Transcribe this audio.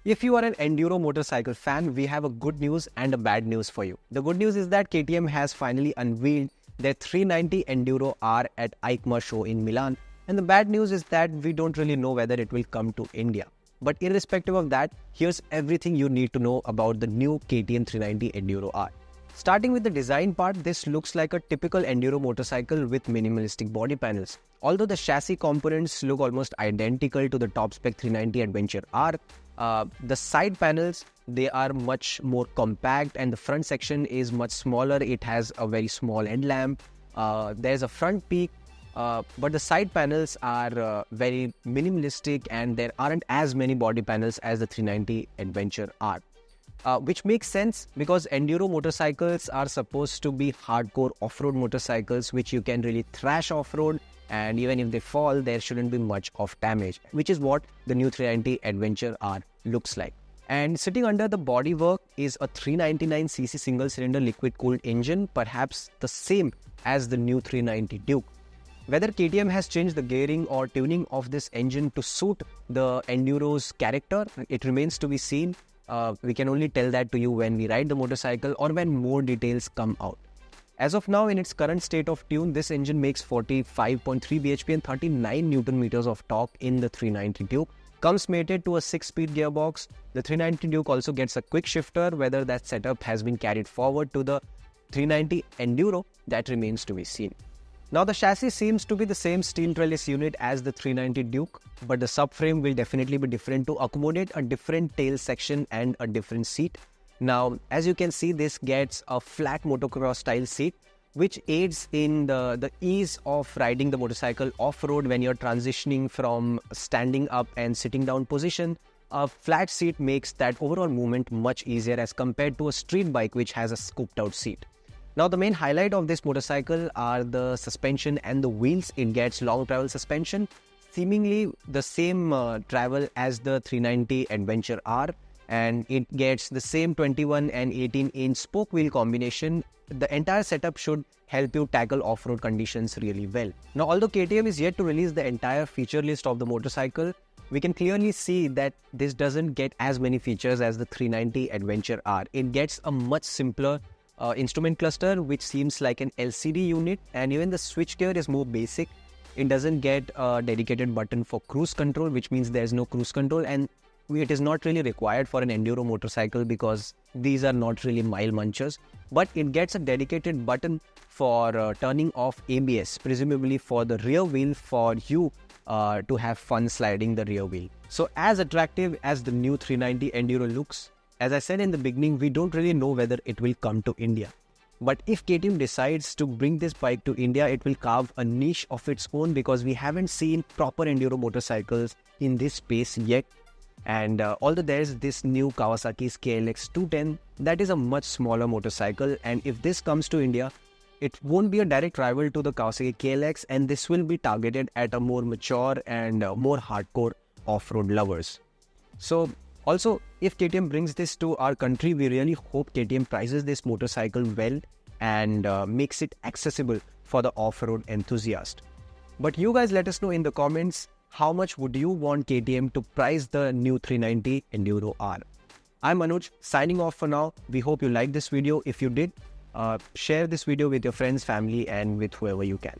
If you are an enduro motorcycle fan, we have a good news and a bad news for you. The good news is that KTM has finally unveiled their 390 Enduro R at EICMA show in Milan. And the bad news is that we don't really know whether it will come to India. But irrespective of that, here's everything you need to know about the new KTM 390 Enduro R. Starting with the design part, this looks like a typical enduro motorcycle with minimalistic body panels. Although the chassis components look almost identical to the top spec 390 Adventure R, the side panels, they are much more compact and the front section is much smaller. It has a very small headlamp. There's a front peak, but the side panels are very minimalistic and there aren't as many body panels as the 390 Adventure R. Which makes sense because enduro motorcycles are supposed to be hardcore off-road motorcycles which you can really thrash off-road, and even if they fall, there shouldn't be much of damage, which is what the new 390 Adventure R looks like. And sitting under the bodywork is a 399cc single-cylinder liquid-cooled engine, perhaps the same as the new 390 Duke. Whether KTM has changed the gearing or tuning of this engine to suit the Enduro's character, it remains to be seen. We can only tell that to you when we ride the motorcycle or when more details come out. As of now, in its current state of tune, this engine makes 45.3 bhp and 39 Newton meters of torque in the 390 Duke. Comes mated to a 6-speed gearbox. The 390 Duke also gets a quick shifter. Whether that setup has been carried forward to the 390 Enduro, that remains to be seen. Now the chassis seems to be the same steel trellis unit as the 390 Duke, but the subframe will definitely be different to accommodate a different tail section and a different seat. Now, as you can see, this gets a flat motocross style seat, which aids in the ease of riding the motorcycle off-road when you're transitioning from standing up and sitting down position. A flat seat makes that overall movement much easier as compared to a street bike which has a scooped out seat. Now the main highlight of this motorcycle are the suspension and the wheels. It gets long travel suspension, seemingly the same travel as the 390 Adventure R, and it gets the same 21 and 18-inch spoke wheel combination. The entire setup should help you tackle off-road conditions really well. Now although KTM is yet to release the entire feature list of the motorcycle, we can clearly see that this doesn't get as many features as the 390 Adventure R. It gets a much simpler instrument cluster which seems like an LCD unit, and even the switchgear is more basic. It doesn't get a dedicated button for cruise control, which means there's no cruise control, and it is not really required for an enduro motorcycle because these are not really mile munchers. But it gets a dedicated button for turning off ABS, presumably for the rear wheel for you to have fun sliding the rear wheel. So as attractive as the new 390 Enduro looks, as I said in the beginning, we don't really know whether it will come to India. But if KTM decides to bring this bike to India, it will carve a niche of its own because we haven't seen proper enduro motorcycles in this space yet. And although there's this new Kawasaki's KLX 210, that is a much smaller motorcycle. And if this comes to India, it won't be a direct rival to the Kawasaki KLX, and this will be targeted at a more mature and more hardcore off-road lovers. So also, if KTM brings this to our country, we really hope KTM prices this motorcycle well and makes it accessible for the off-road enthusiast. But you guys let us know in the comments, how much would you want KTM to price the new 390 Enduro R? I'm Anuj, signing off for now. We hope you liked this video. If you did, share this video with your friends, family, and with whoever you can.